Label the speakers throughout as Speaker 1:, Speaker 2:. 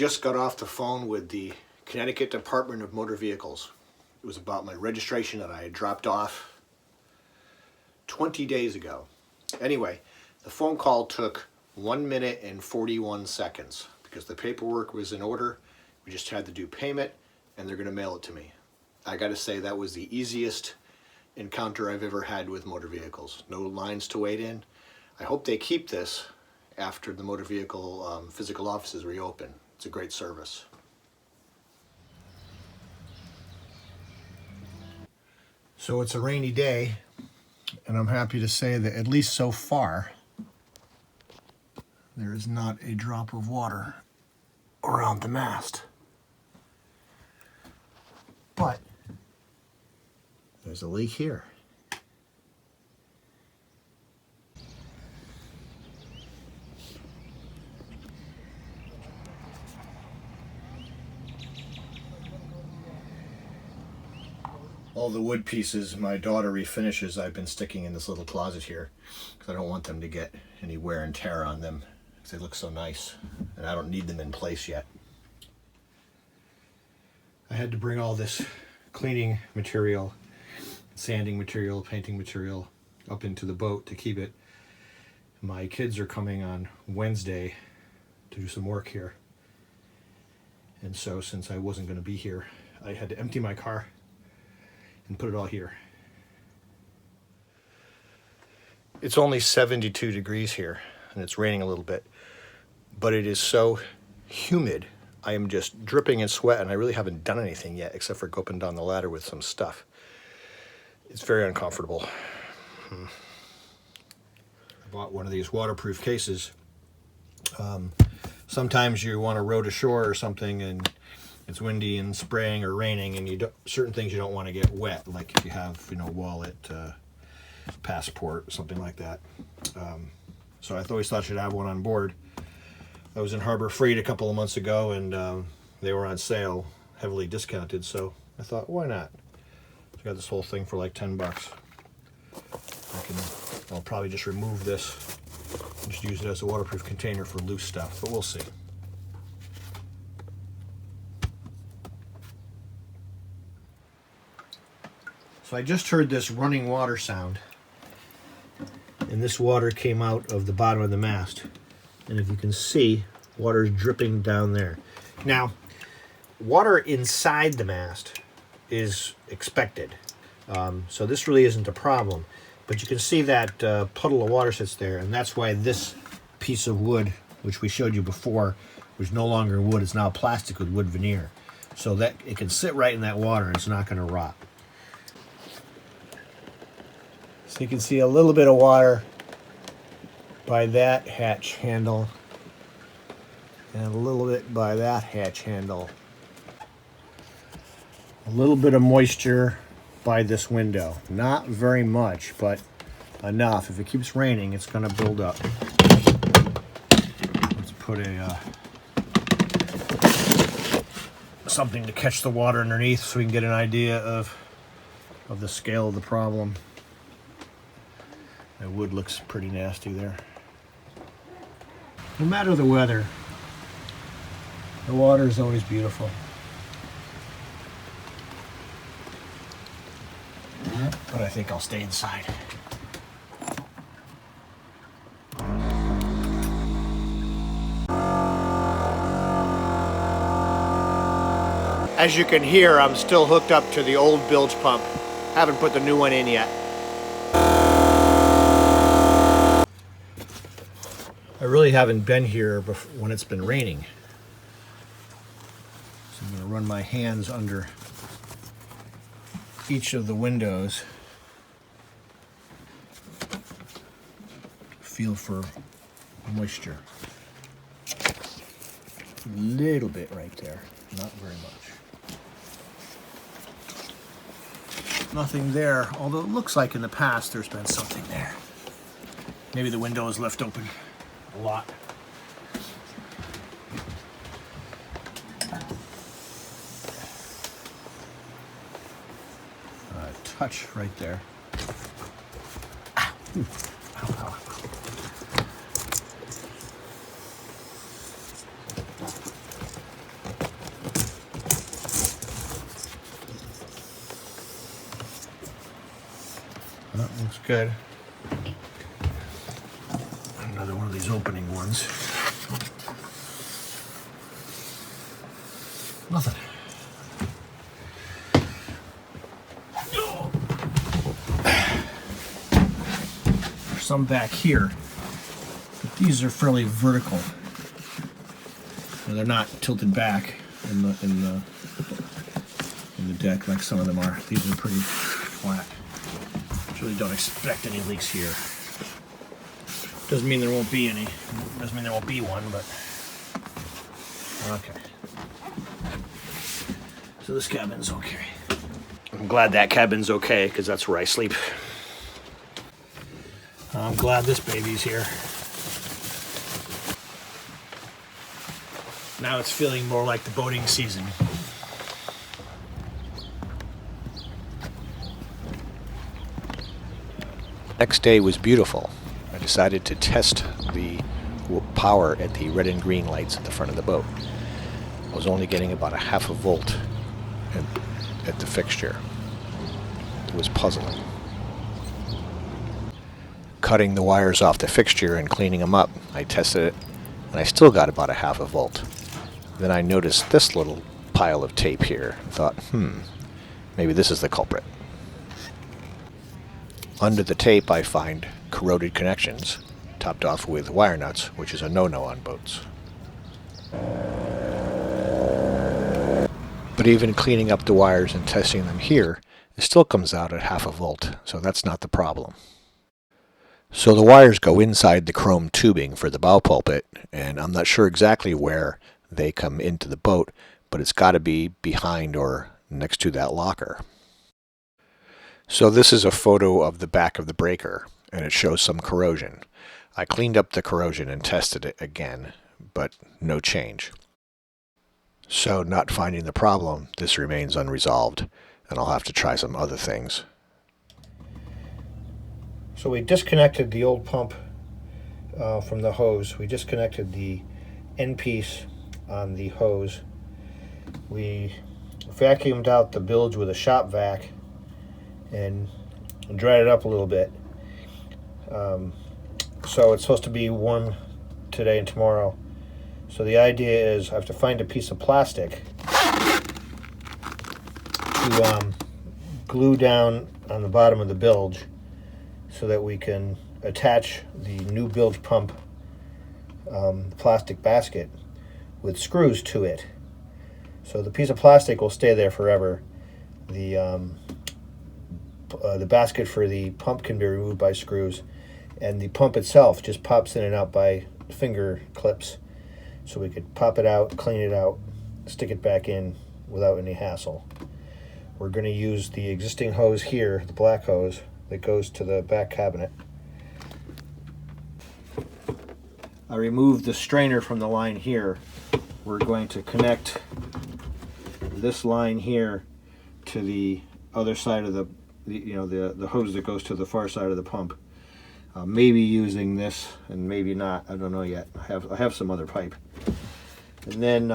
Speaker 1: just got off the phone with the Connecticut Department of Motor Vehicles. It was about my registration that I had dropped off 20 days ago. Anyway, the phone call took 1 minute and 41 seconds because the paperwork was in order. We just had to do payment and they're going to mail it to me. I got to say that was the easiest encounter I've ever had with motor vehicles. No lines to wait in. I hope they keep this after the motor vehicle physical offices reopen. It's a great service. So it's a rainy day, and I'm happy to say that at least so far, there is not a drop of water around the mast. But there's a leak here. All the wood pieces my daughter refinishes I've been sticking in this little closet here because I don't want them to get any wear and tear on them because they look so nice and I don't need them in place yet. I had to bring all this cleaning material, sanding material, painting material up into the boat to keep it. My kids are coming on Wednesday to do some work here. And so since I wasn't going to be here, I had to empty my car and put it all here. It's only 72 degrees here and it's raining a little bit, but it is so humid. I am just dripping in sweat and I really haven't done anything yet except for go up and down the ladder with some stuff. It's very uncomfortable. I bought one of these waterproof cases. Sometimes you want to row to shore or something and it's windy and spraying or raining and you don't, certain things you don't want to get wet, like if you have, wallet, passport, something like that. So I always thought I should have one on board. I was in Harbor Freight a couple of months ago and they were on sale, heavily discounted, so I thought, why not? So I got this whole thing for like 10 bucks. I'll probably just remove this and just use it as a waterproof container for loose stuff, but we'll see. So I just heard this running water sound, and this water came out of the bottom of the mast. And if you can see, water is dripping down there. Now, water inside the mast is expected. So this really isn't a problem. But you can see that puddle of water sits there, and that's why this piece of wood, which we showed you before, was no longer wood, it's now plastic with wood veneer. So that it can sit right in that water and it's not going to rot. So you can see a little bit of water by that hatch handle and a little bit by that hatch handle. A little bit of moisture by this window. Not very much, but enough. If it keeps raining, it's going to build up. Let's put something to catch the water underneath so we can get an idea of the scale of the problem. That wood looks pretty nasty there. No matter the weather, the water is always beautiful. But I think I'll stay inside. As you can hear, I'm still hooked up to the old bilge pump. Haven't put the new one in yet. I really haven't been here when it's been raining. So I'm going to run my hands under each of the windows. Feel for moisture. A little bit right there, not very much. Nothing there, although it looks like in the past there's been something there. Maybe the window is left open a lot. Touch right there. Ow. Ow, ow. That looks good. Another one of these opening ones. Nothing. There's some back here, but these are fairly vertical. And they're not tilted back in the deck like some of them are. These are pretty flat. Really don't expect any leaks here. Doesn't mean there won't be any. Doesn't mean there won't be one, but okay. So this cabin's okay. I'm glad that cabin's okay because that's where I sleep. I'm glad this baby's here. Now it's feeling more like the boating season. Next day was beautiful. I decided to test the power at the red and green lights at the front of the boat. I was only getting about a half a volt at the fixture. It was puzzling. Cutting the wires off the fixture and cleaning them up, I tested it, and I still got about a half a volt. Then I noticed this little pile of tape here and thought, maybe this is the culprit. Under the tape I find corroded connections, topped off with wire nuts, which is a no-no on boats. But even cleaning up the wires and testing them here, it still comes out at half a volt, so that's not the problem. So the wires go inside the chrome tubing for the bow pulpit, and I'm not sure exactly where they come into the boat, but it's got to be behind or next to that locker. So this is a photo of the back of the breaker, and it shows some corrosion. I cleaned up the corrosion and tested it again, but no change. So not finding the problem, this remains unresolved, and I'll have to try some other things. So we disconnected the old pump from the hose. We disconnected the end piece on the hose. We vacuumed out the bilge with a shop vac and dried it up a little bit. So it's supposed to be warm today and tomorrow. So the idea is I have to find a piece of plastic to glue down on the bottom of the bilge so that we can attach the new bilge pump plastic basket with screws to it. So the piece of plastic will stay there forever. The basket for the pump can be removed by screws, and the pump itself just pops in and out by finger clips. So we could pop it out, clean it out, stick it back in without any hassle. We're going to use the existing hose here, the black hose, that goes to the back cabinet. I removed the strainer from the line here. We're going to connect this line here to the other side of the hose that goes to the far side of the pump. Maybe using this and maybe not. I don't know yet. I have some other pipe. And then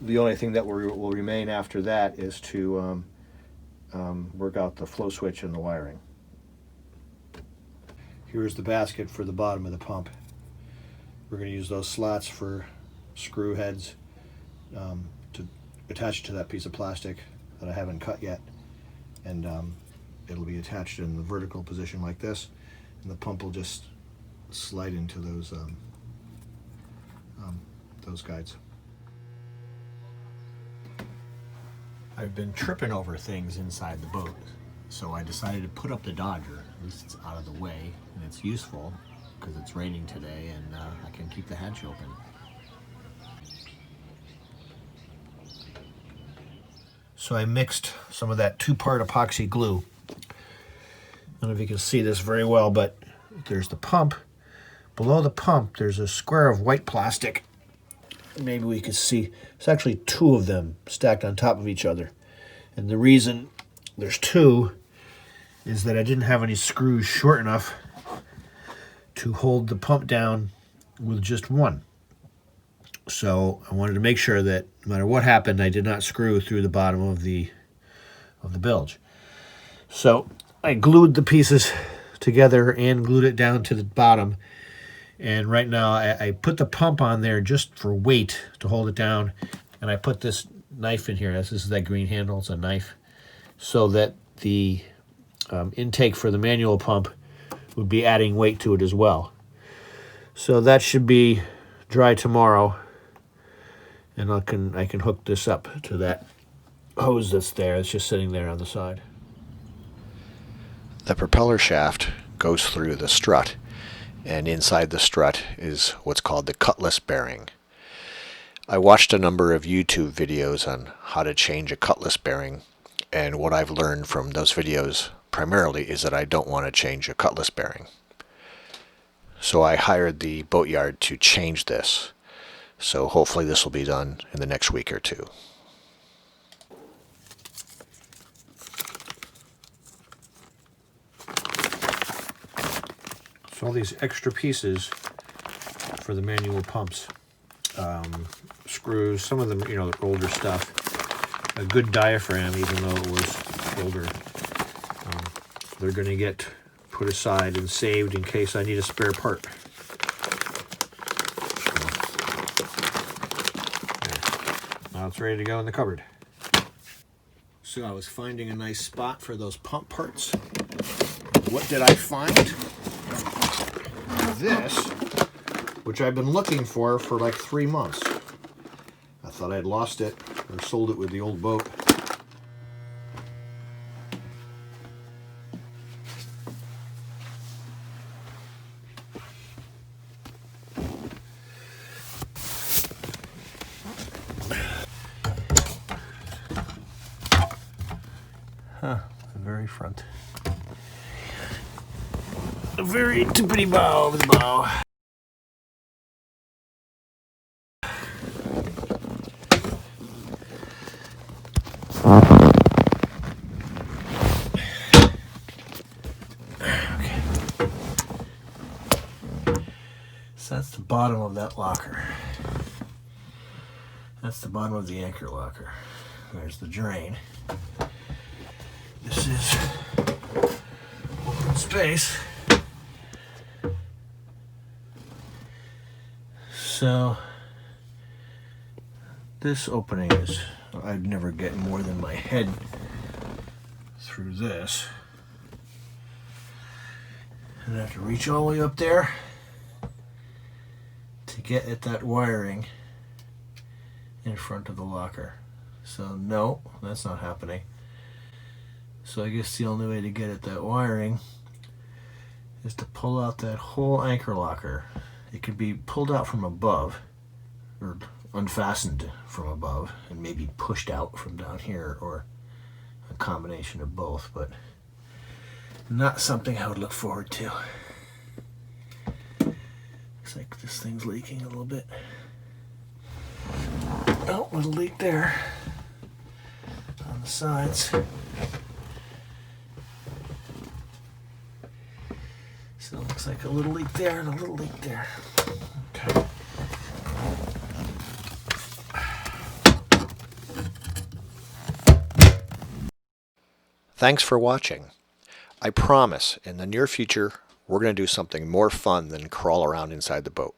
Speaker 1: the only thing that will remain after that is to work out the flow switch and the wiring. Here's the basket for the bottom of the pump. We're going to use those slots for screw heads to attach it to that piece of plastic that I haven't cut yet. And it'll be attached in the vertical position like this, and the pump will just slide into those guides. I've been tripping over things inside the boat, so I decided to put up the Dodger. At least it's out of the way, and it's useful because it's raining today, and I can keep the hatch open. So I mixed some of that 2-part epoxy glue. I don't know if you can see this very well, but there's the pump. Below the pump, there's a square of white plastic. Maybe we could see, it's actually 2 of them stacked on top of each other. And the reason there's 2 is that I didn't have any screws short enough to hold the pump down with just 1. So I wanted to make sure that no matter what happened, I did not screw through the bottom of the bilge. So I glued the pieces together and glued it down to the bottom. And right now I put the pump on there just for weight to hold it down. And I put this knife in here. This is that green handle. It's a knife. So that the intake for the manual pump would be adding weight to it as well. So that should be dry tomorrow. And I can hook this up to that hose that's there. It's just sitting there on the side. The propeller shaft goes through the strut, and inside the strut is what's called the cutlass bearing. I watched a number of YouTube videos on how to change a cutlass bearing, and what I've learned from those videos primarily is that I don't want to change a cutlass bearing. So I hired the boatyard to change this. So hopefully this will be done in the next week or two. So all these extra pieces for the manual pumps, screws, some of them, you know, older stuff, a good diaphragm, even though it was older, they're going to get put aside and saved in case I need a spare part. Now it's ready to go in the cupboard. So I was finding a nice spot for those pump parts. What did I find? This, which I've been looking for like 3 months. I thought I'd lost it or sold it with the old boat. The very front. A very tippity bow over the bow. Okay. So that's the bottom of that locker. That's the bottom of the anchor locker. There's the drain. This is open space. So this opening is, I'd never get more than my head through this. And I have to reach all the way up there to get at that wiring in front of the locker. So no, that's not happening. So I guess the only way to get at that wiring is to pull out that whole anchor locker. It could be pulled out from above or unfastened from above and maybe pushed out from down here, or a combination of both, but not something I would look forward to. Looks like this thing's leaking a little bit. Oh, little leak there on the sides. So it looks like a little leak there and a little leak there. Okay. Thanks for watching. I promise in the near future we're going to do something more fun than crawl around inside the boat.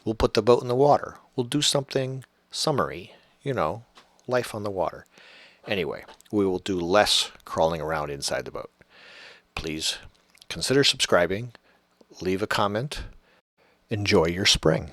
Speaker 1: We'll put the boat in the water. We'll do something summery, you know, life on the water. Anyway, we will do less crawling around inside the boat. Please consider subscribing, leave a comment, enjoy your spring.